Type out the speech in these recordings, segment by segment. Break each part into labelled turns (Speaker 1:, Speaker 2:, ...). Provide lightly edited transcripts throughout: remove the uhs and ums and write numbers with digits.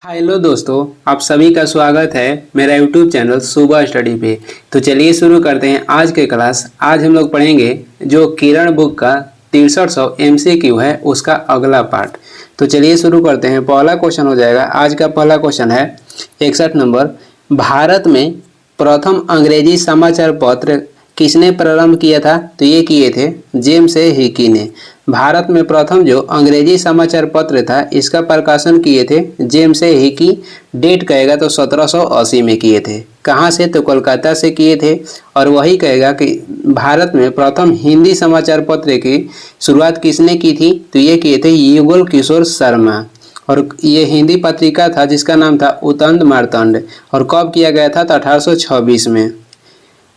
Speaker 1: Hello दोस्तों, आप सभी का स्वागत है मेरा यूट्यूब चैनल सुबह स्टडी पे। तो चलिए शुरू करते हैं आज के क्लास। आज हम लोग पढ़ेंगे जो किरण बुक का 6300 MCQ है उसका अगला पार्ट। तो चलिए शुरू करते हैं। पहला क्वेश्चन हो जाएगा, आज का पहला क्वेश्चन है 61 नंबर। भारत में प्रथम अंग्रेजी समाचार पत्र किसने प्रारंभ किया था? तो ये किए थे जेम्स हिकी ने। भारत में प्रथम जो अंग्रेजी समाचार पत्र था इसका प्रकाशन किए थे जेम्स हिकी। डेट कहेगा तो 1780 में किए थे। कहाँ से? तो कोलकाता से किए थे। और वही कहेगा कि भारत में प्रथम हिंदी समाचार पत्र की शुरुआत किसने की थी? तो ये किए थे युगल किशोर शर्मा। और ये हिंदी पत्रिका था जिसका नाम था उतंड मार्तंड। और कब किया गया था? तो 1826 में।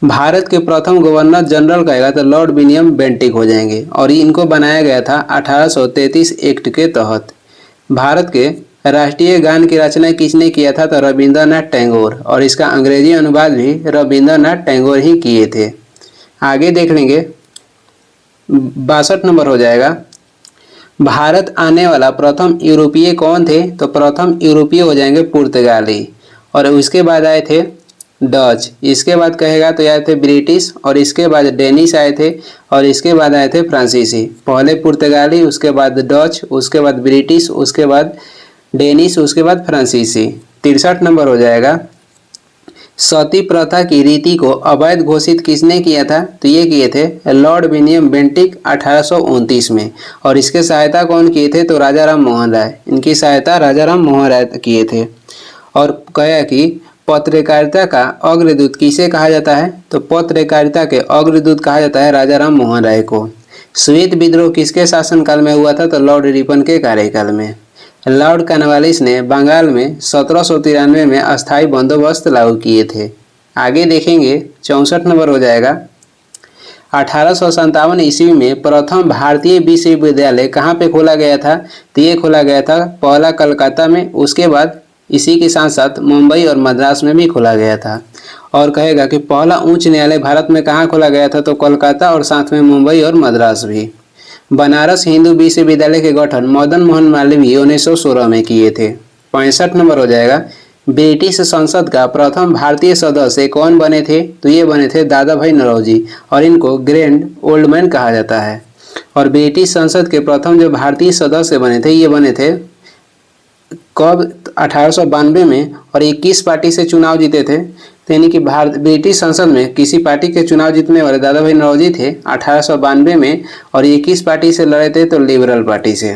Speaker 1: भारत के प्रथम गवर्नर जनरल कहेगा तो लॉर्ड विलियम बेंटिक हो जाएंगे। और इनको बनाया गया था 1833 एक्ट के तहत। भारत के राष्ट्रीय गान की रचना किसने किया था? तो रविंद्रनाथ टैगोर। और इसका अंग्रेजी अनुवाद भी रविंद्रनाथ टैगोर ही किए थे। आगे देख लेंगे, 62 नंबर हो जाएगा। भारत आने वाला प्रथम यूरोपीय कौन थे? तो प्रथम यूरोपीय हो जाएंगे पुर्तगाली। और उसके बाद आए थे डच। इसके बाद कहेगा तो आए थे ब्रिटिश। और इसके बाद डेनिश आए थे। और इसके बाद आए थे फ्रांसीसी। पहले पुर्तगाली, उसके बाद डच, उसके बाद ब्रिटिश, उसके बाद डेनिश, उसके बाद फ्रांसीसी। 63 नंबर हो जाएगा। सती प्रथा की रीति को अवैध घोषित किसने किया था? तो ये किए थे लॉर्ड विलियम बेंटिक 1829 में। और इसके सहायता कौन किए थे? तो राजा राम मोहन राय। इनकी सहायता राजा राम मोहन राय किए थे। और कहा कि पत्रकारिता का अग्रदूत किसे कहा जाता है? तो पत्रकारिता के अग्रदूत कहा जाता है राजा राम मोहन राय को। श्वेत विद्रोह किसके शासनकाल में हुआ था? तो लॉर्ड रिपन के कार्यकाल में। लॉर्ड कॉर्नवालिस ने बंगाल में 1793 में अस्थायी बंदोबस्त लागू किए थे। आगे देखेंगे, 64 नंबर हो जाएगा। 1857 ईस्वी में प्रथम भारतीय विश्वविद्यालय कहाँ पे खोला गया था? तो ये खोला गया था पहला कलकत्ता में, उसके बाद इसी के साथ साथ मुंबई और मद्रास में भी खोला गया था। और कहेगा कि पहला उच्च न्यायालय भारत में कहाँ खोला गया था? तो कोलकाता और साथ में मुंबई और मद्रास भी। बनारस हिंदू विश्वविद्यालय के गठन मदन मोहन मालवीय 1916 में किए थे। 65 नंबर हो जाएगा। ब्रिटिश संसद का प्रथम भारतीय सदस्य कौन बने थे? तो ये बने थे दादा भाई नौरोजी। और इनको ग्रैंड ओल्ड मैन कहा जाता है। और ब्रिटिश संसद के प्रथम जो भारतीय सदस्य बने थे ये बने थे कब? 1892 में। और 21 पार्टी से चुनाव जीते थे। तो यानी कि ब्रिटिश संसद में किसी पार्टी के चुनाव जीतने वाले दादा भाई नौरोजी थे 1892 में। और 21 पार्टी से लड़े थे तो लिबरल पार्टी से।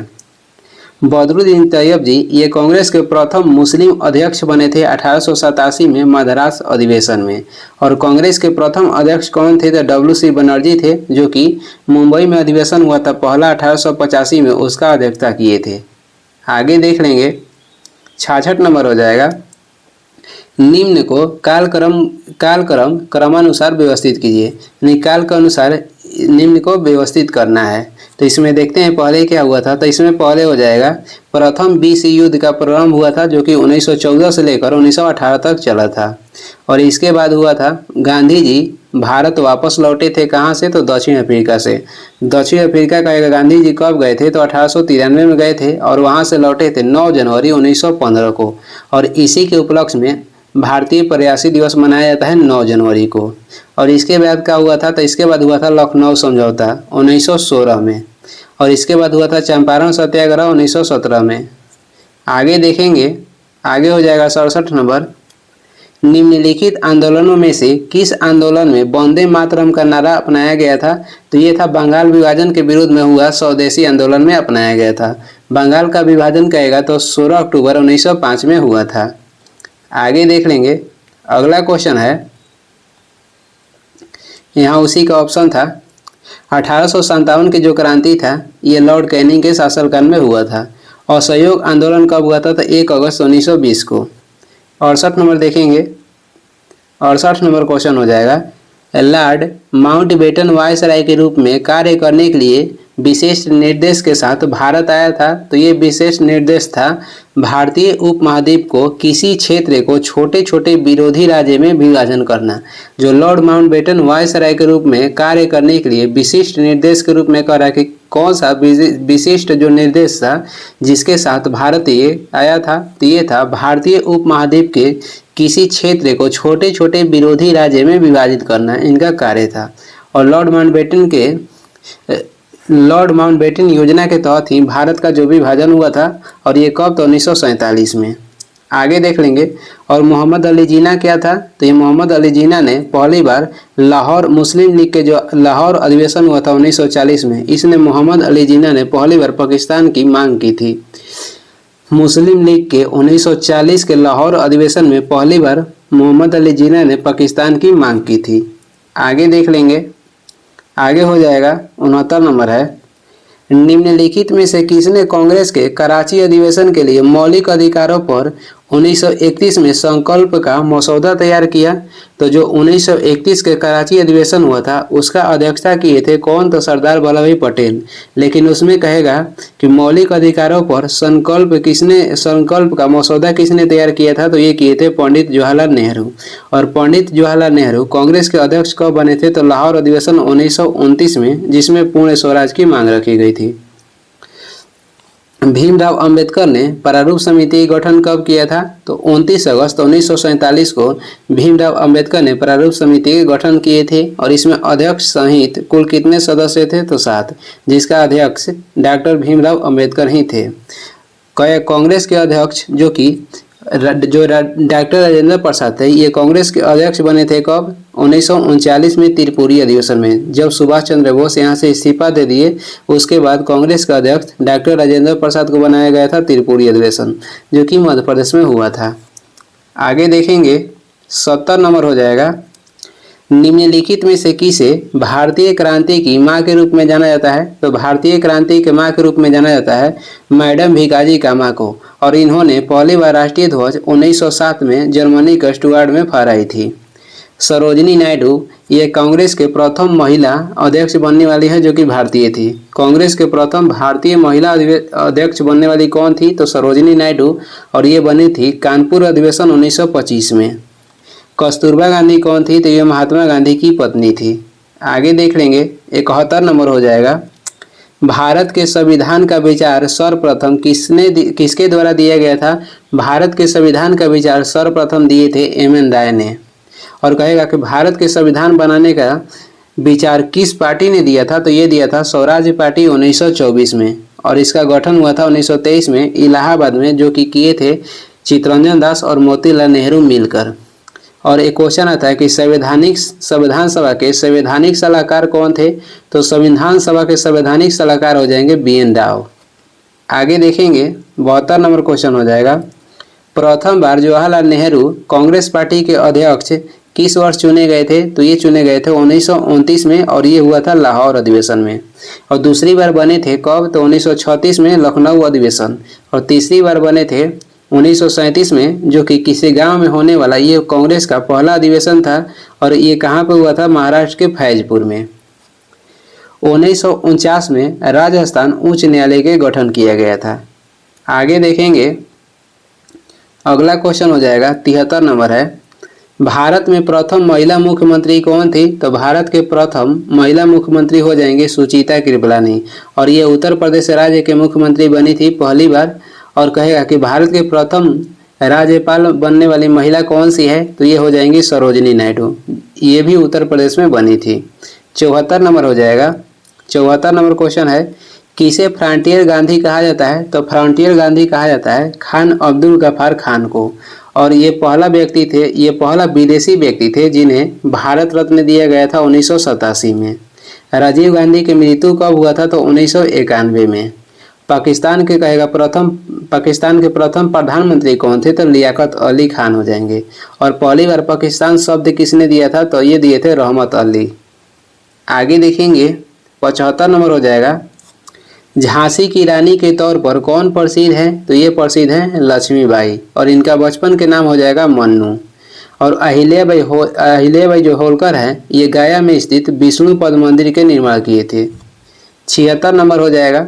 Speaker 1: बदरुद्दीन तैयब जी ये कांग्रेस के प्रथम मुस्लिम अध्यक्ष बने थे 1887 में मद्रास अधिवेशन में। और कांग्रेस के प्रथम अध्यक्ष कौन थे? तो WC बनर्जी थे, जो कि मुंबई में अधिवेशन हुआ था पहला 1885 में, उसका अध्यक्षता किए थे। आगे देख लेंगे, 66 नंबर हो जाएगा। निम्न को कालक्रम क्रमानुसार व्यवस्थित कीजिए। यानी काल के अनुसार निम्न को व्यवस्थित करना है। तो इसमें देखते हैं पहले क्या हुआ था। तो इसमें पहले हो जाएगा प्रथम विश्व युद्ध का प्रारंभ हुआ था, जो कि 1914 से लेकर 1918 तक चला था। और इसके बाद हुआ था गांधी जी भारत वापस लौटे थे। कहाँ से? तो दक्षिण अफ्रीका से। दक्षिण अफ्रीका का गांधी जी कब गए थे? तो 1893 में गए थे। और वहाँ से लौटे थे 9 जनवरी 1915 को। और इसी के उपलक्ष्य में भारतीय प्रयासी दिवस मनाया जाता है 9 जनवरी को। और इसके बाद क्या हुआ था? तो इसके बाद हुआ था लखनऊ समझौता 1916 में। और इसके बाद हुआ था चंपारण सत्याग्रह 1917 में। आगे देखेंगे, आगे हो जाएगा 67 नंबर। निम्नलिखित आंदोलनों में से किस आंदोलन में वंदे मातरम का नारा अपनाया गया था? तो ये था बंगाल विभाजन के विरोध में हुआ स्वदेशी आंदोलन में अपनाया गया था। बंगाल का विभाजन कहेगा तो 16 अक्टूबर 1905 में हुआ था। आगे देख लेंगे, अगला क्वेश्चन है, यहाँ उसी का ऑप्शन था। 1857 की जो क्रांति था ये लॉर्ड कैनिंग के शासनकाल में हुआ था। असहयोग आंदोलन कब हुआ था? तो 1 अगस्त 1920 को। 68 नंबर देखेंगे, 68 नंबर क्वेश्चन हो जाएगा। लॉर्ड माउंटबेटन वायसराय के रूप में कार्य करने के लिए विशेष निर्देश के साथ भारत आया था, तो ये विशेष निर्देश था भारतीय उपमहाद्वीप को किसी क्षेत्र को छोटे छोटे विरोधी राज्य में विभाजन करना। जो लॉर्ड माउंटबेटन वायसराय के रूप में कार्य करने के लिए विशिष्ट निर्देश के रूप में कह रहा है कि कौन सा विशिष्ट जो निर्देश था जिसके साथ भारतीय आया था, तो ये था भारतीय उपमहाद्वीप के किसी क्षेत्र को छोटे छोटे विरोधी राज्य में विभाजित करना इनका कार्य था। और लॉर्ड माउंटबेटन योजना के तहत ही भारत का जो विभाजन हुआ था, और ये कब, तो 1947 में। आगे देख लेंगे। और मोहम्मद अली जिन्ना क्या था, तो ये मोहम्मद अली जिन्ना ने पहली बार लाहौर मुस्लिम लीग के जो लाहौर अधिवेशन हुआ था 1940 में, इसने मोहम्मद अली जिन्ना ने पहली बार पाकिस्तान की मांग की थी। मुस्लिम लीग के 1940 के लाहौर अधिवेशन में पहली बार मोहम्मद अली जिन्ना ने पाकिस्तान की मांग की थी। आगे देख लेंगे। आगे हो जाएगा 69 नंबर है, निम्नलिखित में से किसने कांग्रेस के कराची अधिवेशन के लिए मौलिक अधिकारों पर 1931 में संकल्प का मसौदा तैयार किया। तो जो 1931 के कराची अधिवेशन हुआ था उसका अध्यक्षता किए थे कौन, तो सरदार वल्लभ भाई पटेल। लेकिन उसमें कहेगा कि मौलिक अधिकारों पर संकल्प का मसौदा किसने तैयार किया था, तो ये किए थे पंडित जवाहरलाल नेहरू। और पंडित जवाहरलाल नेहरू कांग्रेस के अध्यक्ष कब बने थे, तो लाहौर अधिवेशन 1929 में, जिसमें पूर्ण स्वराज की मांग रखी गई थी। भीमराव अंबेडकर ने प्रारूप समिति का गठन कब किया था, तो 29 अगस्त 1947 को भीमराव अंबेडकर ने प्रारूप समिति का गठन किए थे। और इसमें अध्यक्ष सहित कुल कितने सदस्य थे, तो 7, जिसका अध्यक्ष डॉक्टर भीमराव अंबेडकर ही थे। कांग्रेस के अध्यक्ष जो डॉक्टर राजेंद्र प्रसाद थे, ये कांग्रेस के अध्यक्ष बने थे कब, 1939 में त्रिपुरी अधिवेशन में, जब सुभाष चंद्र बोस यहाँ से इस्तीफा दे दिए। उसके बाद कांग्रेस का अध्यक्ष डॉक्टर राजेंद्र प्रसाद को बनाया गया था त्रिपुरी अधिवेशन, जो कि मध्य प्रदेश में हुआ था। आगे देखेंगे 70 नंबर हो जाएगा, निम्नलिखित में से किसे भारतीय क्रांति की मां के रूप में जाना जाता है, तो भारतीय क्रांति के मां के रूप में जाना जाता है मैडम भिकाजी कामा को। और इन्होंने पहली बार राष्ट्रीय ध्वज 1907 में जर्मनी के स्टुटगार्ट में फहराई थी। सरोजिनी नायडू ये कांग्रेस के प्रथम महिला अध्यक्ष बनने वाली है जो कि भारतीय थी। कांग्रेस के प्रथम भारतीय महिला अध्यक्ष बनने वाली कौन थी, तो सरोजिनी नायडू, और ये बनी थी कानपुर अधिवेशन 1925 में। कस्तूरबा गांधी कौन थी, तो ये महात्मा गांधी की पत्नी थी। आगे देख लेंगे 71 नंबर हो जाएगा, भारत के संविधान का विचार सर्वप्रथम किसके द्वारा दिया गया था। भारत के संविधान का विचार सर्वप्रथम दिए थे एम.एन. राय ने। और कहेगा कि भारत के संविधान बनाने का विचार किस पार्टी ने दिया था, तो ये दिया था स्वराज पार्टी 1924 में। और इसका गठन हुआ था 1923 में इलाहाबाद में, जो कि किए थे चित्तरंजन दास और मोतीलाल नेहरू मिलकर। और एक क्वेश्चन आता है कि संविधान सभा के संवैधानिक सलाहकार कौन थे, तो संविधान सभा के संवैधानिक सलाहकार हो जाएंगे बी.एन. राव। आगे देखेंगे 72 नंबर क्वेश्चन हो जाएगा, प्रथम बार जवाहरलाल नेहरू कांग्रेस पार्टी के अध्यक्ष किस वर्ष चुने गए थे, तो ये चुने गए थे 1929 में, और ये हुआ था लाहौर अधिवेशन में। और दूसरी बार बने थे कब, तो 1936 में लखनऊ अधिवेशन। और तीसरी बार बने थे 1937 में, जो कि किसी गांव में होने वाला ये कांग्रेस का पहला अधिवेशन था। और ये कहाँ पे हुआ था, महाराष्ट्र के फैजपुर में। 1949 में राजस्थान उच्च न्यायालय के गठन किया गया था। आगे देखेंगे अगला क्वेश्चन हो जाएगा 73 नंबर है, भारत में प्रथम महिला मुख्यमंत्री कौन थी, तो भारत के प्रथम महिला मुख्यमंत्री हो जाएंगे सुचेता कृपलानी। और ये उत्तर प्रदेश राज्य के मुख्यमंत्री बनी थी पहली बार। और कहेगा कि भारत के प्रथम राज्यपाल बनने वाली महिला कौन सी है, तो ये हो जाएंगी सरोजिनी नायडू। ये भी उत्तर प्रदेश में बनी थी। 74 नंबर हो जाएगा। 74 नंबर क्वेश्चन है, किसे फ्रंटियर गांधी कहा जाता है, तो फ्रंटियर गांधी कहा जाता है खान अब्दुल गफ्फार खान को। और ये पहला व्यक्ति थे, ये पहला विदेशी व्यक्ति थे जिन्हें भारत रत्न दिया गया था 1987 में। राजीव गांधी की मृत्यु कब हुआ था, तो 1991 में। पाकिस्तान के प्रथम प्रधानमंत्री कौन थे, तो लियाकत अली खान हो जाएंगे। और पहली बार पाकिस्तान शब्द किसने दिया था, तो ये दिए थे रहमत अली। आगे देखेंगे 75 नंबर हो जाएगा, झांसी की रानी के तौर पर कौन प्रसिद्ध है, तो ये प्रसिद्ध है लक्ष्मीबाई। और इनका बचपन के नाम हो जाएगा मन्नू। और अहिल्याबाई जो होलकर है, ये गया में स्थित विष्णु पद मंदिर के निर्माण किए थे। 76 नंबर हो जाएगा।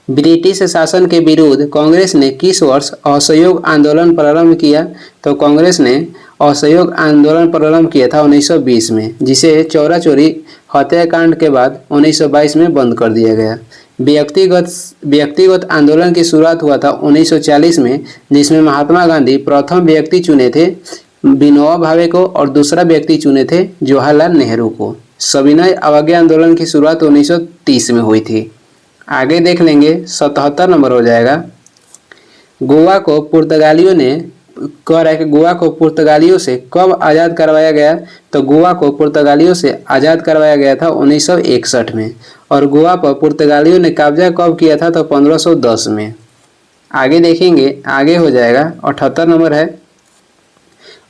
Speaker 1: ब्रिटिश शासन के विरुद्ध कांग्रेस ने किस वर्ष असहयोग आंदोलन प्रारंभ किया? तो कांग्रेस ने असहयोग आंदोलन प्रारंभ किया था 1920 में, जिसे चौरा चोरी हत्याकांड के बाद 1922 में बंद कर दिया गया। व्यक्तिगत आंदोलन की शुरुआत हुआ था 1940 में, जिसमें महात्मा गांधी प्रथम व्यक्ति चुने थे विनोबा भावे को और दूसरा व्यक्ति चुने थे जवाहरलाल नेहरू को। सविनय अवज्ञा आंदोलन की शुरुआत 1930 में हुई थी। आगे देख लेंगे 77 नंबर हो जाएगा। गोवा को पुर्तगालियों ने कह रहा है कि गोवा को पुर्तगालियों से कब आज़ाद करवाया गया? तो गोवा को पुर्तगालियों से आज़ाद करवाया गया था 1961 में। और गोवा पर पुर्तगालियों ने कब्जा कब किया था? तो 1510 में। आगे देखेंगे, आगे हो जाएगा 78 नंबर है।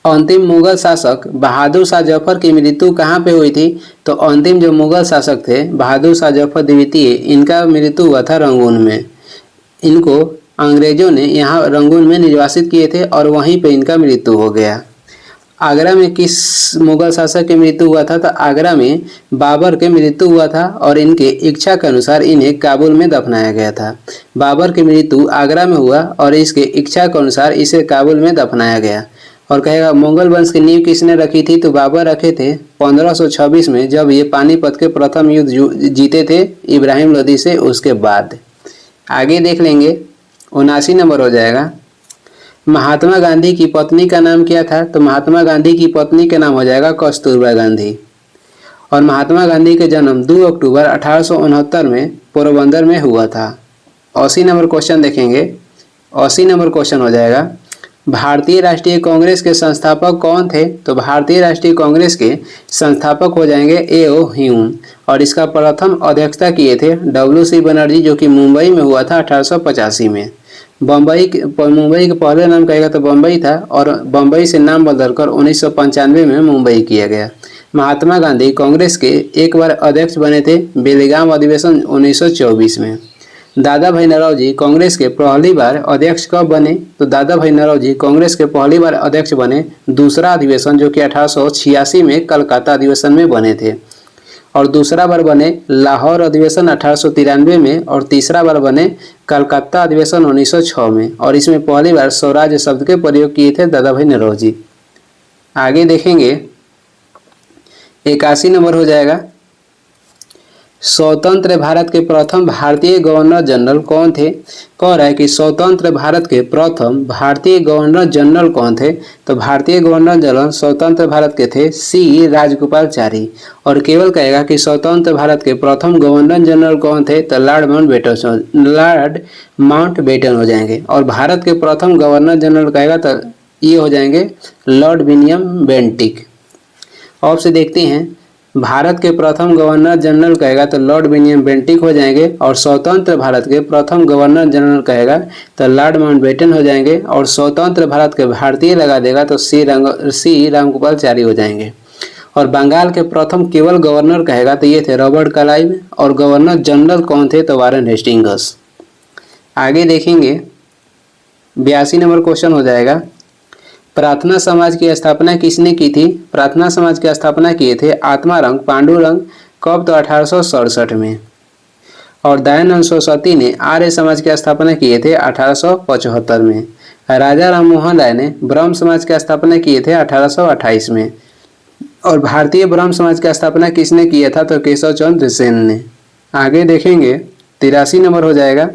Speaker 1: अंतिम मुगल शासक बहादुर शाह जफर की मृत्यु कहाँ पे हुई थी? तो अंतिम जो मुगल शासक थे बहादुर शाह जफर द्वितीय, इनका मृत्यु हुआ था रंगून में। इनको अंग्रेजों ने यहाँ रंगून में निर्वासित किए थे और वहीं पे इनका मृत्यु हो गया। आगरा में किस मुगल शासक की मृत्यु हुआ था? तो आगरा में बाबर के मृत्यु हुआ था और इनके इच्छा के अनुसार इन्हें काबुल में दफनाया गया था। बाबर की मृत्यु आगरा में हुआ और इसके इच्छा के अनुसार इसे काबुल में दफनाया गया। और कहेगा मुगल वंश की नींव किसने रखी थी? तो बाबर रखे थे 1526 में, जब ये पानीपत के प्रथम युद्ध जीते थे इब्राहिम लोदी से उसके बाद। आगे देख लेंगे 79 नंबर हो जाएगा। महात्मा गांधी की पत्नी का नाम क्या था? तो महात्मा गांधी की पत्नी का नाम हो जाएगा कस्तूरबा गांधी। और महात्मा गांधी का जन्म 2 अक्टूबर 1869 में पोरबंदर में हुआ था। 80 नंबर क्वेश्चन देखेंगे। 80 नंबर क्वेश्चन हो जाएगा, भारतीय राष्ट्रीय कांग्रेस के संस्थापक कौन थे? तो भारतीय राष्ट्रीय कांग्रेस के संस्थापक हो जाएंगे ए.ओ. ह्यूम। और इसका प्रथम अध्यक्षता किए थे W.C. बनर्जी, जो कि मुंबई में हुआ था 1885 में। मुंबई के पहले नाम कहेगा तो बम्बई था और बम्बई से नाम बदलकर 1995 में मुंबई किया गया। महात्मा गांधी कांग्रेस के एक बार अध्यक्ष बने थे बेलगाम अधिवेशन 1924 में। दादा भाई नौरोजी कांग्रेस के पहली बार अध्यक्ष कब बने? तो दादा भाई नौरोजी कांग्रेस के पहली बार अध्यक्ष बने दूसरा अधिवेशन, जो कि 1886 में कलकत्ता अधिवेशन में बने थे। और दूसरा बार बने लाहौर अधिवेशन 1893 में और तीसरा बार बने कलकत्ता अधिवेशन 1906 में। और इसमें पहली बार स्वराज शब्द के प्रयोग किए थे दादा भाई नौरोजी। आगे देखेंगे 81 नंबर हो जाएगा। स्वतंत्र भारत के प्रथम भारतीय गवर्नर जनरल कौन थे? कह रहा है कि स्वतंत्र भारत के प्रथम भारतीय गवर्नर जनरल कौन थे? तो भारतीय गवर्नर जनरल स्वतंत्र भारत के थे सी राजगोपालचारी। और केवल कहेगा कि स्वतंत्र भारत के प्रथम गवर्नर जनरल कौन थे? तो लॉर्ड माउंटबेटन हो जाएंगे। और भारत के प्रथम गवर्नर जनरल कहेगा तो ये हो जाएंगे लॉर्ड विलियम बेंटिक। अब से देखते हैं, भारत के प्रथम गवर्नर जनरल कहेगा तो लॉर्ड विलियम बेंटिक हो जाएंगे। और स्वतंत्र भारत के प्रथम गवर्नर जनरल कहेगा तो लॉर्ड माउंटबेटन हो जाएंगे। और स्वतंत्र भारत के भारतीय लगा देगा तो सी रामगोपालचारी हो जाएंगे। और बंगाल के प्रथम केवल गवर्नर कहेगा तो ये थे रॉबर्ट क्लाइव। और गवर्नर जनरल कौन थे? तो वारेन हेस्टिंग्स। आगे देखेंगे 82 नंबर क्वेश्चन हो जाएगा, प्रार्थना समाज की स्थापना किसने की थी? प्रार्थना समाज की स्थापना किए थे आत्मारंग पांडुरंग। कब? तो 1867 में। और दयानंद सरस्वती ने आर्य समाज की स्थापना किए थे 1875 में। राजा राम मोहन राय ने ब्रह्म समाज की स्थापना किए थे 1828 में। और भारतीय ब्रह्म समाज की स्थापना किसने किया था? तो केशव चंद्र सेन ने। आगे देखेंगे 83 नंबर हो जाएगा,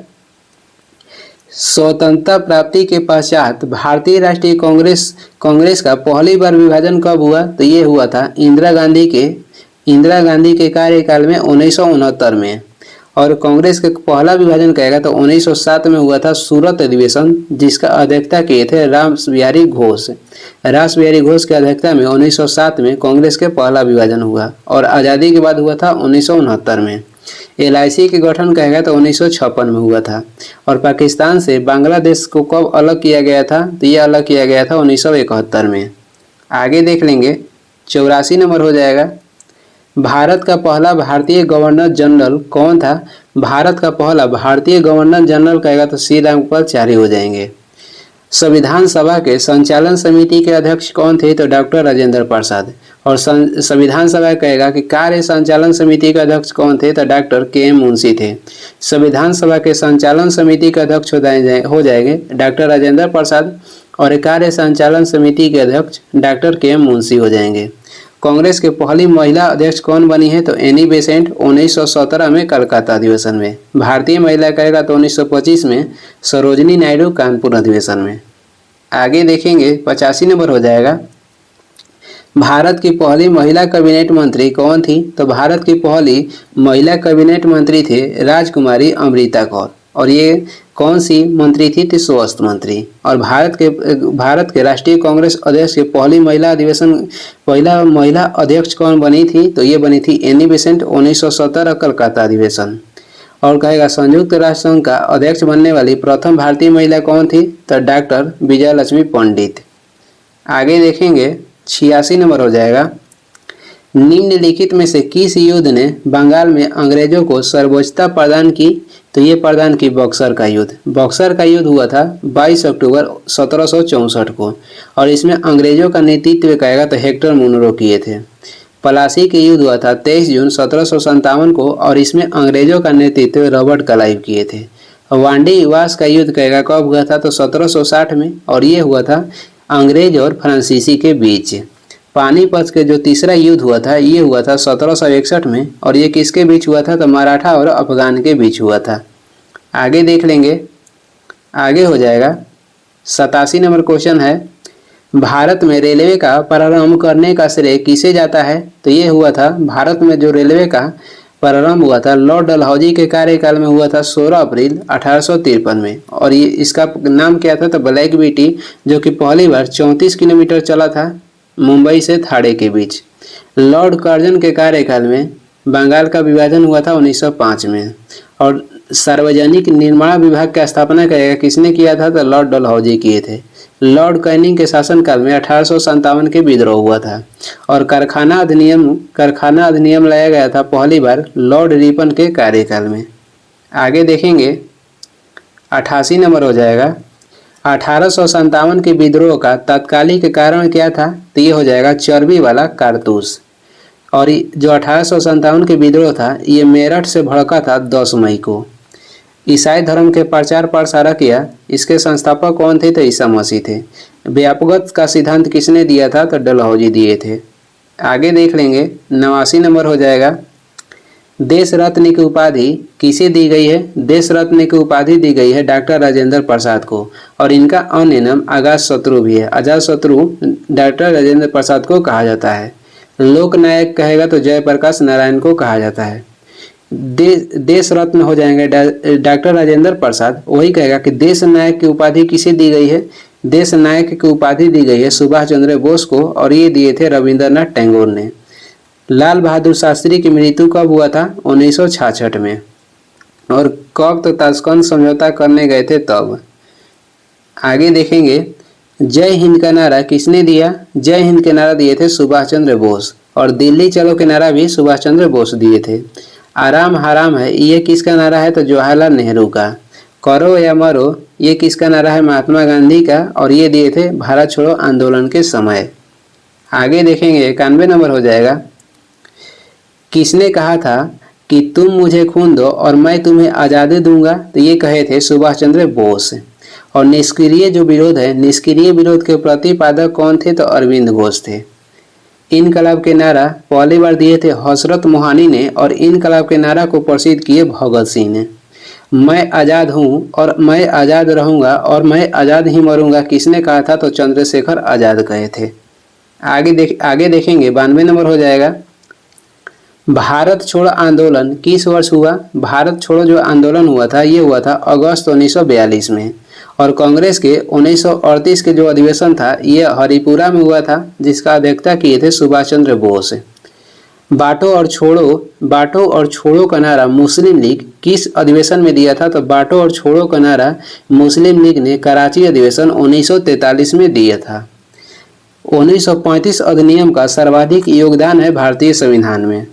Speaker 1: स्वतंत्रता प्राप्ति के पश्चात भारतीय राष्ट्रीय कांग्रेस का पहली बार विभाजन कब हुआ? तो ये हुआ था इंदिरा गांधी के कार्यकाल में 1969 में। और कांग्रेस का पहला विभाजन कहेगा तो 1907 में हुआ था सूरत अधिवेशन, जिसका अध्यक्षता किए थे रास बिहारी घोष। रास बिहारी घोष की अध्यक्षता में 1907 में कांग्रेस के पहला विभाजन हुआ। और आज़ादी के बाद हुआ था 1969 में। LIC के गठन कहेगा तो 1956 में हुआ था। और पाकिस्तान से बांग्लादेश को कब अलग किया गया था? तो ये अलग किया गया था 1971 में। आगे देख लेंगे 84 नंबर हो जाएगा, भारत का पहला भारतीय गवर्नर जनरल कौन था? भारत का पहला भारतीय गवर्नर जनरल कहेगा तो सी रामगोपालचारी हो जाएंगे। संविधान सभा के संचालन समिति के अध्यक्ष कौन थे? तो डॉक्टर राजेंद्र प्रसाद। और संविधान सभा कहेगा कि कार्य संचालन समिति के अध्यक्ष कौन थे, तो डॉक्टर के.एम. मुंशी थे। संविधान सभा के संचालन समिति के अध्यक्ष हो जाएंगे डॉक्टर राजेंद्र प्रसाद और कार्य संचालन समिति के अध्यक्ष डॉक्टर के.एम. मुंशी हो जाएंगे। कांग्रेस के पहली महिला अध्यक्ष कौन बनी है, तो एनी बेसेंट 1917 में कलकत्ता अधिवेशन में। भारतीय महिला कहेगा तो 1925 में सरोजनी नायडू कानपुर अधिवेशन में। आगे देखेंगे 85 नंबर हो जाएगा, भारत की पहली महिला कैबिनेट मंत्री कौन थी, तो भारत की पहली महिला कैबिनेट मंत्री थे राजकुमारी अमृता कौर और ये कौन सी मंत्री थी, तो स्वास्थ्य मंत्री। और भारत के राष्ट्रीय कांग्रेस अध्यक्ष की पहली महिला अध्यक्ष कौन बनी थी, तो ये बनी थी एनी बेसेंट 1917 कलकत्ता अधिवेशन। और कहेगा संयुक्त राष्ट्र संघ का अध्यक्ष बनने वाली प्रथम भारतीय महिला कौन थी, तो डॉक्टर विजय लक्ष्मी पंडित। आगे देखेंगे 86 नंबर हो जाएगा, निम्नलिखित में से किस युद्ध ने बंगाल में अंग्रेजों को सर्वोच्चता प्रदान की, तो ये प्रदान की बक्सर का युद्ध। बक्सर का युद्ध हुआ था 22 अक्टूबर 1764 को और इसमें अंग्रेजों का नेतृत्व कहेगा तो हेक्टर मुनरो किए थे। पलासी के युद्ध हुआ था 23 जून 1757 को और इसमें अंग्रेजों का नेतृत्व रॉबर्ट क्लाइव किए थे। वांडी वास का युद्ध कहेगा कब हुआ था, तो 1760 में और ये हुआ था अंग्रेज और फ्रांसीसी के बीच। पानीपत के जो तीसरा युद्ध हुआ था ये हुआ था 1761 में और ये किसके बीच हुआ था, तो मराठा और अफगान के बीच हुआ था। आगे देख लेंगे, आगे हो जाएगा 87 नंबर क्वेश्चन है, भारत में रेलवे का प्रारंभ करने का श्रेय किसे जाता है, तो ये हुआ था भारत में जो रेलवे का प्रारंभ हुआ था लॉर्ड डलहौजी के कार्यकाल में हुआ था 16 अप्रैल 1853 में और ये इसका नाम क्या था, तो ब्लैक ब्यूटी, जो कि पहली बार 34 किलोमीटर चला था मुंबई से थाड़े के बीच। लॉर्ड कर्जन के कार्यकाल में बंगाल का विभाजन हुआ था 1905 में और सार्वजनिक निर्माण विभाग की स्थापना किसने किया था, तो लॉर्ड डलहौजी किए थे। लॉर्ड कैनिंग के शासनकाल में 1857 के विद्रोह हुआ था और कारखाना अधिनियम लाया गया था पहली बार लॉर्ड रिपन के कार्यकाल में। आगे देखेंगे 88 नंबर हो जाएगा, 1857 के विद्रोह का तात्कालिक कारण क्या था, तो ये हो जाएगा चर्बी वाला कारतूस। और जो 1857 के विद्रोह था ये मेरठ से भड़का था 10 मई को। ईसाई धर्म के प्रचार प्रसारक किया, इसके संस्थापक कौन थे, तो ईसा मसीह थे। व्यापकता का सिद्धांत किसने दिया था, तो डलहौजी दिए थे। आगे देख लेंगे 89 नंबर हो जाएगा, देश रत्न की उपाधि किसे दी गई है, देश रत्न की उपाधि दी गई है डॉक्टर राजेंद्र प्रसाद को और इनका अन्य नाम अजात शत्रु भी है। अजात शत्रु डॉक्टर राजेंद्र प्रसाद को कहा जाता है। लोक नायक कहेगा तो जयप्रकाश नारायण को कहा जाता है। देश रत्न हो जाएंगे डॉक्टर राजेंद्र प्रसाद, वही कहेगा कि देश नायक की उपाधि किसे दी गई है, देश नायक की उपाधि दी गई है सुभाष चंद्र बोस को और ये दिए थे रविंद्रनाथ टैगोर ने। लाल बहादुर शास्त्री की मृत्यु कब हुआ था, 1966 में और कब, तो ताशकंद समझौता करने गए थे तब। आगे देखेंगे जय हिंद का नारा किसने दिया, जय हिंद के नारा दिए थे सुभाष चंद्र बोस और दिल्ली चलो के नारा भी सुभाष चंद्र बोस दिए थे। आराम हराम है ये किसका नारा है, तो जवाहरलाल नेहरू का। करो या मरो ये किसका नारा है, महात्मा गांधी का और ये दिए थे भारत छोड़ो आंदोलन के समय। आगे देखेंगे 91 नंबर हो जाएगा, किसने कहा था कि तुम मुझे खून दो और मैं तुम्हें आज़ादी दूंगा, तो ये कहे थे सुभाष चंद्र बोस। और निष्क्रिय जो विरोध है, निष्क्रिय विरोध के प्रतिपादक कौन थे, तो अरविंद घोष थे। इनकलाब के नारा पहली बार दिए थे हजरत मोहानी ने और इनकलाब के नारा को प्रसिद्ध किए भगत सिंह ने। मैं आज़ाद हूँ और मैं आज़ाद रहूँगा और मैं आज़ाद ही मरूंगा किसने कहा था, तो चंद्रशेखर आज़ाद कहे थे। आगे देखेंगे 92 नंबर हो जाएगा, भारत छोड़ो आंदोलन किस वर्ष हुआ, भारत छोड़ो जो आंदोलन हुआ था ये हुआ था अगस्त 1942 में और कांग्रेस के 1938 के जो अधिवेशन था ये हरिपुरा में हुआ था जिसका अध्यक्षता किए थे सुभाष चंद्र बोस। बांटो और छोड़ो का नारा मुस्लिम लीग किस अधिवेशन में दिया था, तो बांटो और छोड़ो का नारा मुस्लिम लीग ने कराची अधिवेशन 1943 में दिया था। 1935 अधिनियम का सर्वाधिक योगदान है भारतीय संविधान में।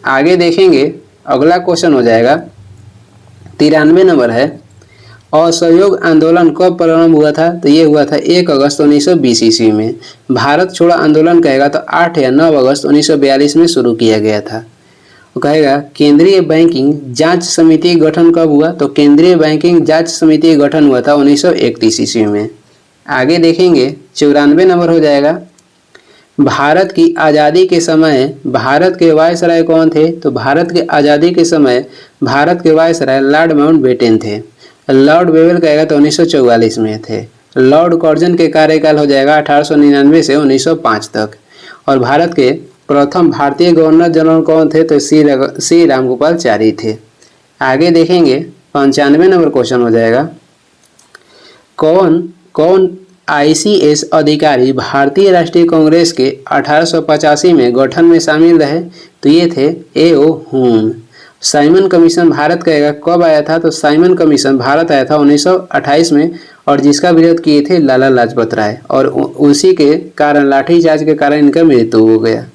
Speaker 1: आगे देखेंगे अगला क्वेश्चन हो जाएगा 93 नंबर है, असहयोग आंदोलन कब प्रारंभ हुआ था? तो ये हुआ था 1 अगस्त 1920 ईस्वी में। भारत छोड़ो आंदोलन कहेगा तो 8 या 9 अगस्त 1942 में शुरू किया गया था। वो कहेगा केंद्रीय बैंकिंग जांच समिति गठन कब हुआ? तो केंद्रीय बैंकिंग जांच समिति गठन हुआ था 1931 ईस्वी में। आगे देखेंगे 94 नंबर हो जाएगा। भारत की आज़ादी के समय भारत के वायसराय कौन थे? तो भारत के आज़ादी के समय भारत के वायसराय लॉर्ड माउंटबेटन थे। लॉर्ड वेवेल कहेगा तो 1944 में थे। लॉर्ड कर्जन के कार्यकाल हो जाएगा 1899 से 1905 तक। और भारत के प्रथम भारतीय गवर्नर जनरल कौन थे? तो श्री रामगोपालचारी थे। आगे देखेंगे 95 नंबर क्वेश्चन हो जाएगा। कौन ICS अधिकारी भारतीय राष्ट्रीय कांग्रेस के 1885 में गठन में शामिल रहे? तो ये थे A.O. हुम। साइमन कमीशन भारत कहेगा कब आया था? तो साइमन कमीशन भारत आया था 1928 में और जिसका विरोध किए थे लाला लाजपत राय, और उसी के कारण लाठीचार्ज के कारण इनका मृत्यु हो गया।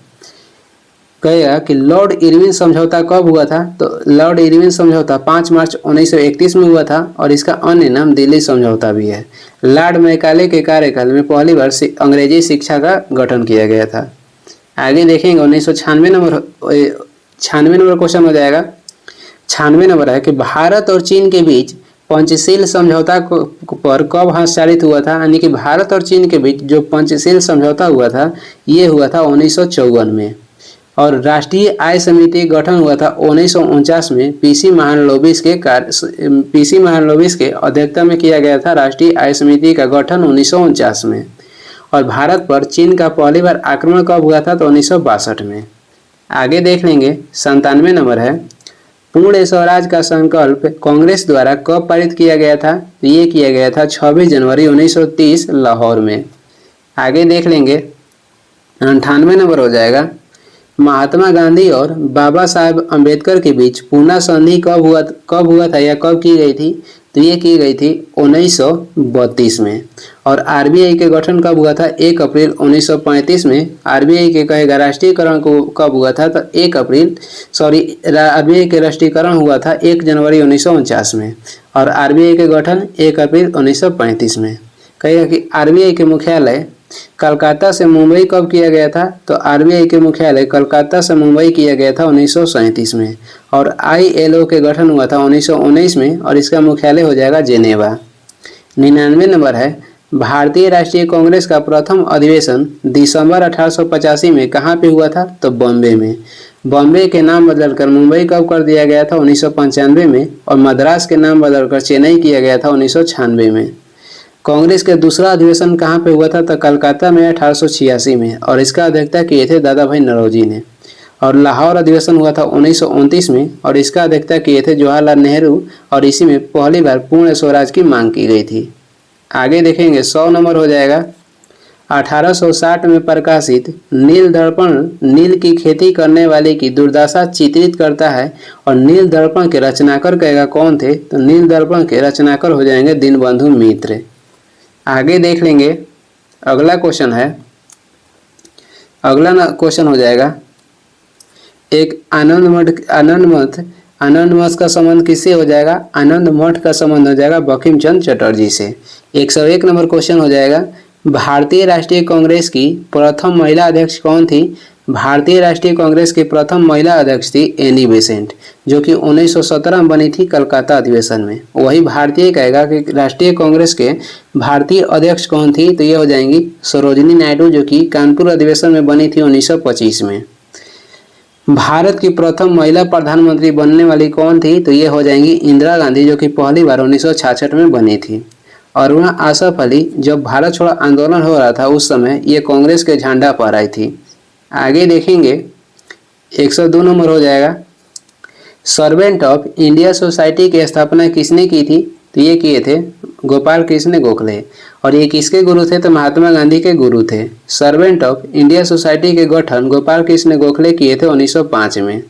Speaker 1: कहेगा कि लॉर्ड इरविन समझौता कब हुआ था? तो लॉर्ड इरविन समझौता 5 मार्च 1931 में हुआ था और इसका अन्य नाम दिल्ली समझौता भी है। लॉर्ड मैकाले के कार्यकाल में पहली बार अंग्रेजी शिक्षा का गठन किया गया था। आगे देखेंगे 1996 नंबर क्वेश्चन हो जाएगा। 96 नंबर है कि भारत और चीन के बीच पंचशील समझौता पर कब हस्ताक्षरित हुआ था? यानी कि भारत और चीन के बीच जो पंचशील समझौता हुआ था ये हुआ था 1954 में। और राष्ट्रीय आय समिति गठन हुआ था 1949 में। पीसी महालनोबिस के अध्यक्षता में किया गया था राष्ट्रीय आय समिति का गठन 1949 में। और भारत पर चीन का पहली बार आक्रमण कब हुआ था? तो 1962 में। आगे देख लेंगे 97 नंबर है। पूर्ण स्वराज का संकल्प कांग्रेस द्वारा कब पारित किया गया था? तो ये किया गया था 26 जनवरी 1930 लाहौर में। आगे देख लेंगे 98 नंबर हो जाएगा। महात्मा गांधी और बाबा साहेब अम्बेडकर के बीच पूना संधि कब हुआ था या कब की गई थी? तो ये की गई थी 1932 में। और आरबीआई के गठन कब हुआ था? 1 अप्रैल 1935 में। आरबीआई के कहेगा राष्ट्रीयकरण को कब हुआ था? तो आरबीआई के राष्ट्रीयकरण हुआ था 1 जनवरी 1949 में। और आरबीआई के गठन 1 अप्रैल 1935 में। कहेगा कि आरबीआई के मुख्यालय कलकत्ता से मुंबई कब किया गया था? तो आरबीआई के मुख्यालय कलकत्ता से मुंबई किया गया था 1937 में। और ILO के गठन हुआ था 1919 में और इसका मुख्यालय हो जाएगा जेनेवा। 99 नंबर है। भारतीय राष्ट्रीय कांग्रेस का प्रथम अधिवेशन दिसंबर 1885 में कहाँ पे हुआ था? तो बॉम्बे में। बॉम्बे के नाम बदलकर मुंबई कब कर दिया गया था? 1995 में। और मद्रास के नाम बदलकर चेन्नई किया गया था 1996 में। कांग्रेस के दूसरा अधिवेशन कहाँ पे हुआ था? तो कलकत्ता में 1886 में और इसका अध्यक्षता किए थे दादा भाई नौरोजी ने। और लाहौर अधिवेशन हुआ था 1929 में और इसका अध्यक्षता किए थे जवाहरलाल नेहरू और इसी में पहली बार पूर्ण स्वराज की मांग की गई थी। आगे देखेंगे 100 नंबर हो जाएगा। 1860 में प्रकाशित नील दर्पण नील की खेती करने वाले की दुर्दशा चित्रित करता है। और नील दर्पण के रचनाकार कहेगा कौन थे? तो नील दर्पण के रचनाकार हो जाएंगे दीनबंधु मित्र। आगे देख लेंगे अगला क्वेश्चन है। अगला क्वेश्चन हो जाएगा एक आनंद मठ का संबंध किससे हो जाएगा? आनंद मठ का संबंध हो जाएगा बंकिम चंद्र चटर्जी से। 101 नंबर क्वेश्चन हो जाएगा। भारतीय राष्ट्रीय कांग्रेस की प्रथम महिला अध्यक्ष कौन थी? भारतीय राष्ट्रीय कांग्रेस की प्रथम महिला अध्यक्ष थी एनी बेसेंट, जो कि 1917 में बनी थी कलकत्ता अधिवेशन में। वही भारतीय कहेगा कि राष्ट्रीय कांग्रेस के भारतीय अध्यक्ष कौन थी? तो ये हो जाएंगी सरोजिनी नायडू, जो कि कानपुर अधिवेशन में बनी थी 1925 में। भारत की प्रथम महिला प्रधानमंत्री बनने वाली कौन थी? तो ये हो जाएंगी इंदिरा गांधी, जो कि पहली बार 1966 में बनी थी। अरुणा आसफ अली जब भारत छोड़ो आंदोलन हो रहा था उस समय ये कांग्रेस के झंडा फहराई थी। आगे देखेंगे 102 नंबर हो जाएगा। सर्वेंट ऑफ इंडिया सोसाइटी की स्थापना किसने की थी? तो ये किए थे गोपाल कृष्ण गोखले। और ये किसके गुरु थे? तो महात्मा गांधी के गुरु थे। सर्वेंट ऑफ इंडिया सोसाइटी के गठन गोपाल कृष्ण गोखले किए थे 1905 में।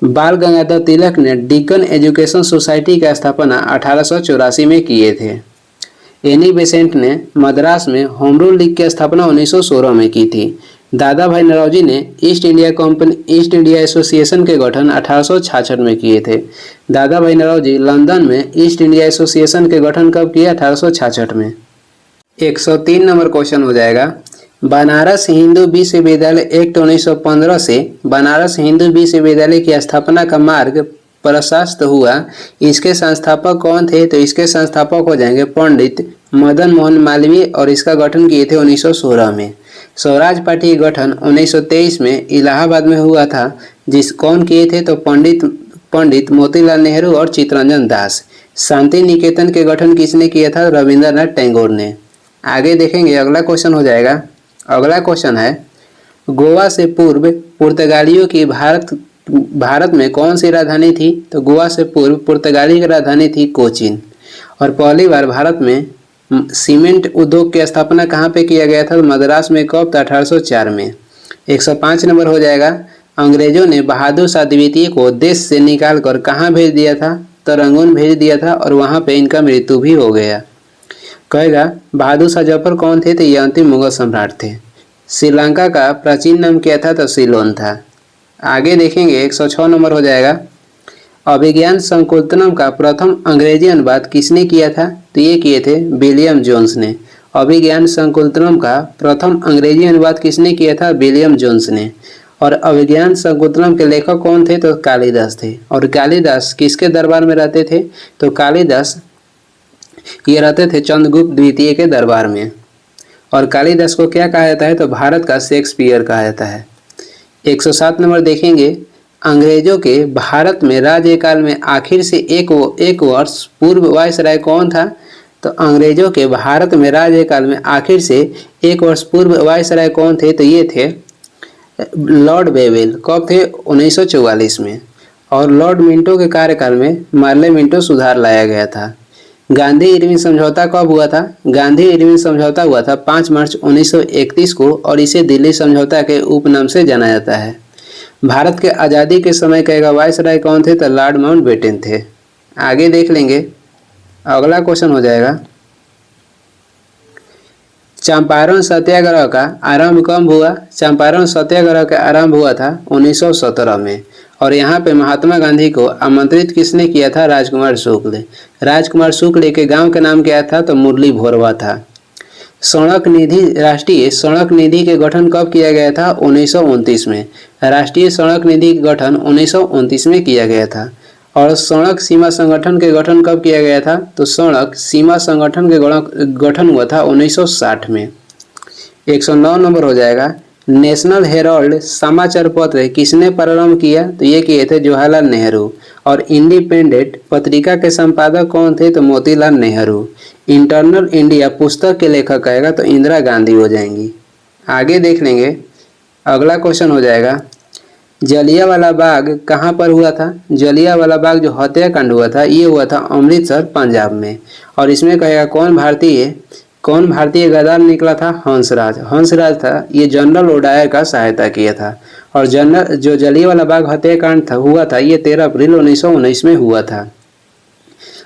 Speaker 1: बाल गंगाधर तिलक ने डिकन एजुकेशन सोसाइटी की स्थापना 1884 में किए थे। एनी बेसेंट ने मद्रास में होम रूल लीग की स्थापना 1916 में की थी। दादा भाई नौरोजी ने ईस्ट इंडिया एसोसिएशन के गठन 1866 में किए थे। दादा भाई नौरोजी लंदन में ईस्ट इंडिया एसोसिएशन के गठन कब किया? 1866 में। 103 नंबर क्वेश्चन हो जाएगा, बनारस हिंदू विश्वविद्यालय एक्ट 1915 से बनारस हिंदू विश्वविद्यालय की स्थापना का मार्ग प्रशस्त हुआ। इसके संस्थापक कौन थे? तो इसके संस्थापक हो जाएंगे पंडित मदन मोहन मालवीय और इसका गठन किए थे 1916 में। स्वराज पार्टी का गठन 1923 में इलाहाबाद में हुआ था। कौन किए थे? तो पंडित मोतीलाल नेहरू और चित्तरंजन दास। शांति निकेतन के गठन किसने किया था? रविंद्रनाथ टैगोर ने। आगे देखेंगे, अगला क्वेश्चन हो जाएगा। अगला क्वेश्चन है, गोवा से पूर्व पुर्तगालियों की भारत में कौन सी राजधानी थी? तो गोवा से पूर्व पुर्तगाली की राजधानी थी कोचीन। और पहली बार भारत में सीमेंट उद्योग की स्थापना कहाँ पे किया गया था? मद्रास में। कब? 1804 में। 105 नंबर हो जाएगा, अंग्रेजों ने बहादुर शाह द्वितीय को देश से निकाल कर कहाँ भेज दिया था? तो रंगून भेज दिया था और वहाँ पे इनका मृत्यु भी हो गया। कहेगा बहादुर शाह जफर कौन थे? तो ये अंतिम मुगल सम्राट थे। श्रीलंका का प्राचीन नाम क्या था? तो सिलोन था। आगे देखेंगे, 106 नंबर हो जाएगा, अभिज्ञान संकुलतम का प्रथम अंग्रेजी अनुवाद किसने किया था? तो ये किए थे विलियम जोन्स ने। अभिज्ञान संकुलतम का प्रथम अंग्रेजी अनुवाद किसने किया था? विलियम जोन्स ने। और अभिज्ञान संकुलतम के लेखक कौन थे? तो कालिदास थे। और कालिदास किसके दरबार में रहते थे? तो कालिदास ये रहते थे चंद्रगुप्त द्वितीय के दरबार में। और कालिदास को क्या कहा जाता है? तो भारत का शेक्सपियर कहा जाता है। 107 नंबर देखेंगे, अंग्रेजों के भारत में राज्यकाल में आखिर से एक वर्ष पूर्व वायसराय कौन था? तो अंग्रेजों के भारत में राज्यकाल में आखिर से एक वर्ष पूर्व वायसराय कौन थे? तो ये थे लॉर्ड वेवेल। कब थे? 1944 में। और लॉर्ड मिंटो के कार्यकाल में मार्ले मिंटो सुधार लाया गया था। गांधी इरविन समझौता कब हुआ था? गांधी इरविन समझौता हुआ था 5 मार्च 1931 को और इसे दिल्ली समझौता के उपनाम से जाना जाता है। भारत के आज़ादी के समय का वायसराय कौन थे? तो लॉर्ड माउंटबेटन थे। आगे देख लेंगे, अगला क्वेश्चन हो जाएगा, चंपारण सत्याग्रह का आरंभ कब हुआ? चंपारण सत्याग्रह का आरंभ हुआ था 1917 में। और यहाँ पे महात्मा गांधी को आमंत्रित किसने किया था? राजकुमार शुक्ल। राजकुमार शुक्ल के गांव का नाम क्या था? तो मुरली भोरवा था। सड़क निधि, राष्ट्रीय सड़क निधि के गठन कब किया गया था? 1929 में। राष्ट्रीय सड़क निधि का गठन 1929 में किया गया था। और सड़क सीमा संगठन के गठन कब किया गया था? तो सड़क सीमा संगठन के गठन हुआ था 1960 में। 109 नंबर हो जाएगा, नेशनल हेराल्ड समाचार पत्र किसने प्रारंभ किया? तो ये किए थे जवाहरलाल नेहरू। और इंडिपेंडेंट पत्रिका के संपादक कौन थे? तो मोतीलाल नेहरू। इंटरनल इंडिया पुस्तक के लेखक आएगा तो इंदिरा गांधी हो जाएंगी। आगे देख लेंगे, अगला क्वेश्चन हो जाएगा, जलियांवाला बाग कहाँ पर हुआ था? जलियांवाला बाग जो हत्याकांड हुआ था ये हुआ था अमृतसर पंजाब में। और इसमें कहेगा कौन भारतीय गद्दार निकला था? हंसराज था। ये जनरल ओडायर का सहायता किया था। और जो जलियांवाला बाग हत्याकांड हुआ था ये 13 अप्रैल 1919 में हुआ था।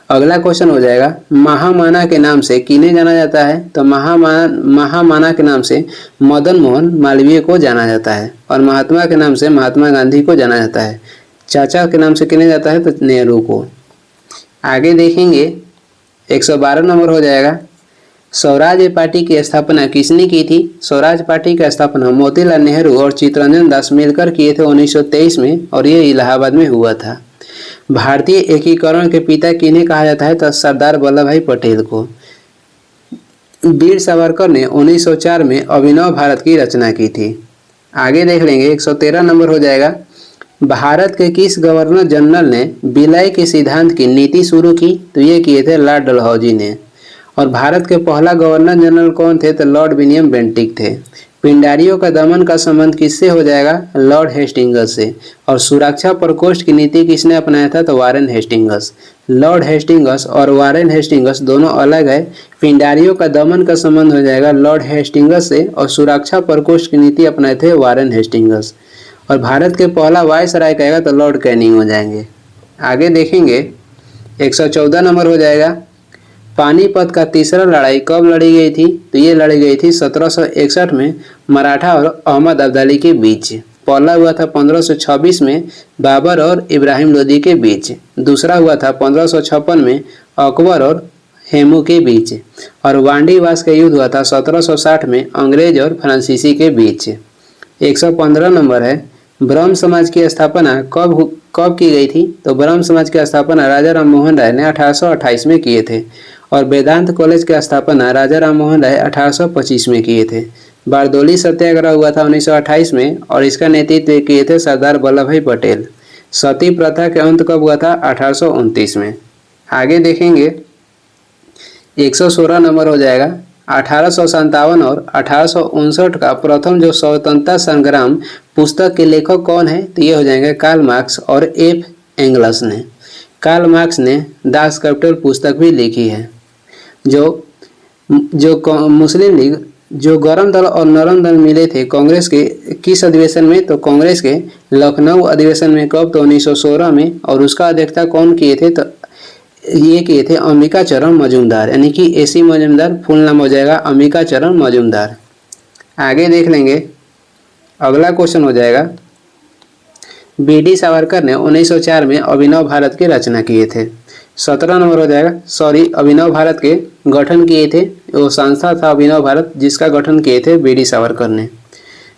Speaker 1: अगला क्वेश्चन हो जाएगा, महामाना के नाम से किन्हें जाना जाता है? तो महामाना के नाम से मदन मोहन मालवीय को जाना जाता है। और महात्मा के नाम से महात्मा गांधी को जाना जाता है। चाचा के नाम से किन्हें जाता है? तो नेहरू को। आगे देखेंगे, 112 नंबर हो जाएगा, स्वराज पार्टी की स्थापना किसने की थी? स्वराज पार्टी की स्थापना मोतीलाल नेहरू और चित्तरंजन दास मिलकर किए थे 1923 में और ये इलाहाबाद में हुआ था। भारतीय एकीकरण के पिता किन्हें कहा जाता है? तो सरदार वल्लभ भाई पटेल को। वीर सावरकर ने 1904 में अभिनव भारत की रचना की थी। आगे देख लेंगे, 113 नंबर हो जाएगा, भारत के किस गवर्नर जनरल ने विलय के सिद्धांत की नीति शुरू की? तो ये किए थे लॉर्ड डलहौजी ने। और भारत के पहला गवर्नर जनरल कौन थे? तो लॉर्ड विलियम बेंटिक थे। पिंडारियों का दमन का संबंध किससे हो जाएगा? लॉर्ड हेस्टिंग्स से। और सुरक्षा प्रकोष्ठ की नीति किसने अपनाया था? तो वारेन हेस्टिंग्स। लॉर्ड हेस्टिंग्स और वारेन हेस्टिंग्स दोनों अलग है। पिंडारियों का दमन का संबंध हो जाएगा लॉर्ड हेस्टिंग्स से और सुरक्षा प्रकोष्ठ की नीति अपनाए थे वारेन हेस्टिंग्स। और भारत के पहला वायसराय कहेगा तो लॉर्ड कैनिंग हो जाएंगे। आगे देखेंगे, 114 नंबर हो जाएगा, पानीपत का तीसरा लड़ाई कब लड़ी गई थी? तो ये लड़ी गई थी 1761 में मराठा और अहमद अब्दाली के बीच। पहला हुआ था 1526 में बाबर और इब्राहिम लोदी के बीच। दूसरा हुआ था 1556 में अकबर और हेमू के बीच। और वांडीवास का युद्ध हुआ था 1760 में अंग्रेज और फ्रांसीसी के बीच। 115 नंबर है, ब्रह्म समाज की स्थापना कब की गई थी? तो ब्रह्म समाज की स्थापना राजा राम मोहन राय ने 1828 में किए थे। और वेदांत कॉलेज की स्थापना राजा राम मोहन राय 1825 में किए थे। बारदोली सत्याग्रह हुआ था 1928 में और इसका नेतृत्व किए थे सरदार वल्लभ भाई पटेल। सती प्रथा के अंत कब हुआ था? 1829 में। आगे देखेंगे 116 नंबर हो जाएगा, 1857 और 1859 का प्रथम जो स्वतंत्रता संग्राम पुस्तक के लेखक कौन है? तो ये हो जाएंगे कार्ल मार्क्स और एफ एंगल्स ने। कार्ल मार्क्स ने दास कैपिटल पुस्तक भी लिखी है। जो मुस्लिम लीग, जो गरम दल और नरम दल मिले थे कांग्रेस के किस अधिवेशन में? तो कांग्रेस के लखनऊ अधिवेशन में। कब? तो 1916 में। और उसका अध्यक्षता कौन किए थे? तो ये किए थे अंबिका चरण मजूमदार, यानी कि एसी मजूमदार फुल नाम हो जाएगा अंबिका चरण मजूमदार। आगे देख लेंगे, अगला क्वेश्चन हो जाएगा, बी.डी. सावरकर ने 1904 में अभिनव भारत की रचना किए थे। 17 नंबर हो जाएगा, अभिनव भारत के गठन किए थे, वो संस्था था अभिनव भारत जिसका गठन किए थे बी.डी. सावरकर ने।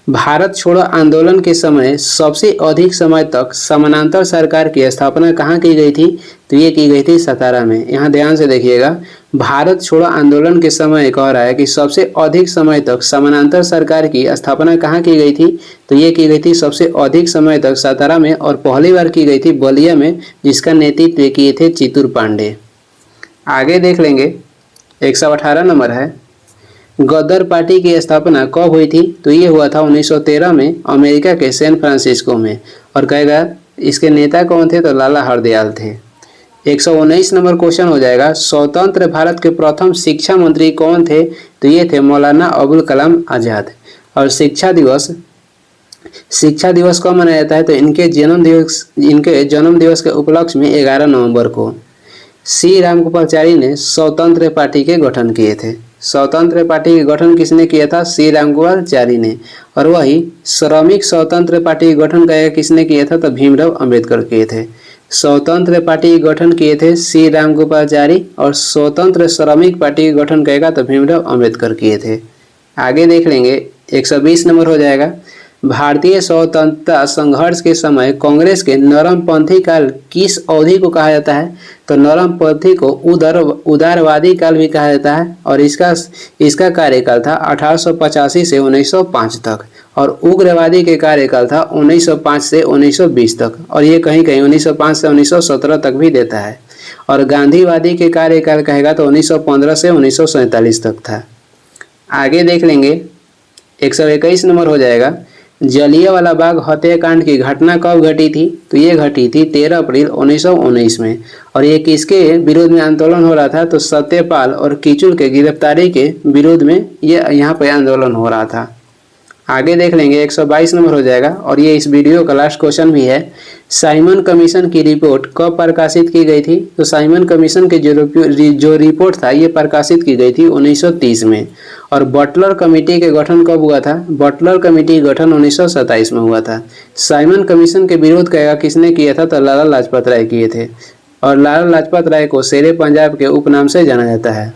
Speaker 1: भारत छोड़ो आंदोलन के समय सबसे अधिक समय तक समानांतर सरकार की स्थापना कहाँ की गई थी? तो ये की गई थी सतारा में। यहाँ ध्यान से देखिएगा, भारत छोड़ो आंदोलन के समय कह रहा है कि सबसे अधिक समय तक समानांतर सरकार की स्थापना कहाँ की गई थी? तो ये की गई थी सबसे अधिक समय तक सतारा में, और पहली बार की गई थी बलिया में, जिसका नेतृत्व किए थे चित्तूर पांडे। आगे देख लेंगे, 118 नंबर है, गदर पार्टी की स्थापना कब हुई थी? तो ये हुआ था 1913 में अमेरिका के सैन फ्रांसिस्को में। और कहेगा इसके नेता कौन थे? तो लाला हरदयाल थे। 119 नंबर क्वेश्चन हो जाएगा, स्वतंत्र भारत के प्रथम शिक्षा मंत्री कौन थे? तो ये थे मौलाना अबुल कलाम आज़ाद। और शिक्षा दिवस कब मनाया जाता है? तो इनके जन्म दिवस के उपलक्ष्य में 11 नवंबर को सी रामगोपालचारी ने स्वतंत्र पार्टी के गठन किए थे। स्वतंत्र पार्टी के गठन किसने किया था? सी रामगोपालचारी ने। और वही श्रमिक स्वतंत्र पार्टी का गठन किसने किया था? तो भीमराव अंबेडकर किए थे। स्वतंत्र पार्टी का गठन किए थे सी रामगोपालचारी, और स्वतंत्र श्रमिक पार्टी का गठन करेगा तो भीमराव अंबेडकर किए थे। आगे देख लेंगे, 120 नंबर हो जाएगा, भारतीय स्वतंत्रता संघर्ष के समय कांग्रेस के नरमपंथी काल किस अवधि को कहा जाता है? तो नरमपंथी को उदारवादी काल भी कहा जाता है। और इसका कार्यकाल था 1885 से 1905 तक, और उग्रवादी के कार्यकाल था 1905 से 1920 तक, और ये कहीं कहीं 1905 से 1917 तक भी देता है। और गांधीवादी के कार्यकाल कहेगा तो 1915 से 1947 तक था। आगे देख लेंगे, 121 नंबर हो जाएगा, जलियांवाला बाग हत्याकांड की घटना कब घटी थी? तो ये घटी थी 13 अप्रैल 1919 में। और ये किसके विरोध में आंदोलन हो रहा था? तो सत्यपाल और किचुल के गिरफ्तारी के विरोध में ये यहाँ पे आंदोलन हो रहा था। आगे देख लेंगे, 122 नंबर हो जाएगा, और ये इस वीडियो का लास्ट क्वेश्चन भी है, साइमन कमीशन की रिपोर्ट कब प्रकाशित की गई थी? तो साइमन कमीशन के जो रिपोर्ट था ये प्रकाशित की गई थी 1930 में। और बटलर कमेटी के गठन कब हुआ था? बटलर कमेटी का गठन 1927 में हुआ था। साइमन कमीशन के विरोध किसने किया था? तो लाला लाजपत राय किए थे। और लाला लाजपत राय को शेरे पंजाब के उपनाम से जाना जाता है।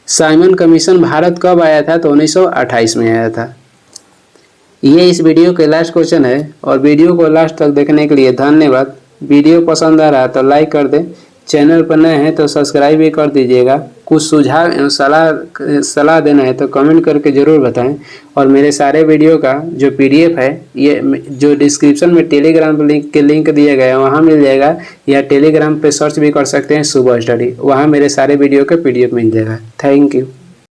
Speaker 1: साइमन कमीशन भारत कब आया था? तो 1928 में आया था। ये इस वीडियो के लास्ट क्वेश्चन है, और वीडियो को लास्ट तक देखने के लिए धन्यवाद। वीडियो पसंद आ रहा है तो लाइक कर दें, चैनल पर नए हैं तो सब्सक्राइब भी कर दीजिएगा। कुछ सुझाव एवं सलाह देना है तो कमेंट करके ज़रूर बताएं। और मेरे सारे वीडियो का जो PDF है ये जो डिस्क्रिप्शन में टेलीग्राम लिंक दिया गया है वहाँ मिल जाएगा, या टेलीग्राम पे सर्च भी कर सकते हैं सुबह स्टडी, वहाँ मेरे सारे वीडियो का PDF मिल जाएगा। Thank you.